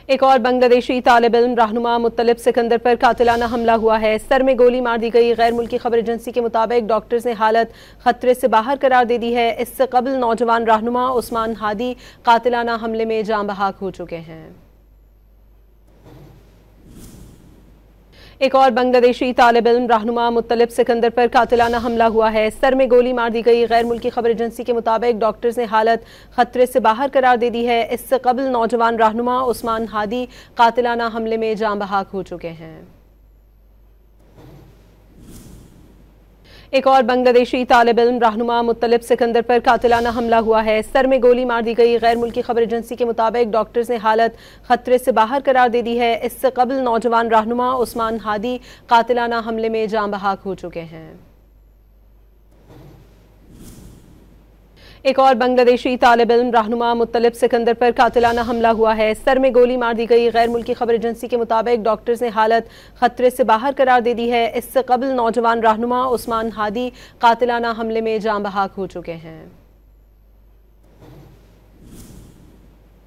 एक और बांग्लादेशी तालिब इल्म रहनुमा मुत्तलिब सिकंदर पर कातिलाना हमला हुआ है। सर में गोली मार दी गई। गैर मुल्की खबर एजेंसी के मुताबिक डॉक्टर्स ने हालत खतरे से बाहर करार दे दी है। इससे कबल नौजवान रहनुमा उस्मान हादी कातिलाना हमले में जान बहक हो चुके हैं। एक और बांग्लादेशी तालिब इल्म रहनुमा मुत्तलिब सिकंदर पर कातिलाना हमला हुआ है। सर में गोली मार दी गई। गैर मुल्की खबर एजेंसी के मुताबिक डॉक्टर्स ने हालत खतरे से बाहर करार दे दी है। इससे कबल नौजवान रहनुमा उस्मान हादी कातिलाना हमले में जान बहक हो चुके हैं। एक और बांग्लादेशी तालिब इल्म रहनुमा मुत्तलिब सिकंदर पर कातिलाना हमला हुआ है। सर में गोली मार दी गई। गैर मुल्की खबर एजेंसी के मुताबिक डॉक्टर्स ने हालत खतरे से बाहर करार दे दी है। इससे कबल नौजवान रहनुमा उस्मान हादी कातिलाना हमले में जान बहक हो चुके हैं। एक और बांग्लादेशी तालिब इल्म रहनुमा मुत्तलिब सिकंदर पर कातिलाना हमला हुआ है। सर में गोली मार दी गई। गैर मुल्की खबर एजेंसी के मुताबिक डॉक्टर्स ने हालत खतरे से बाहर करार दे दी है। इससे कबल नौजवान रहनुमा उस्मान हादी कातिलाना हमले में जान बहक हो चुके हैं।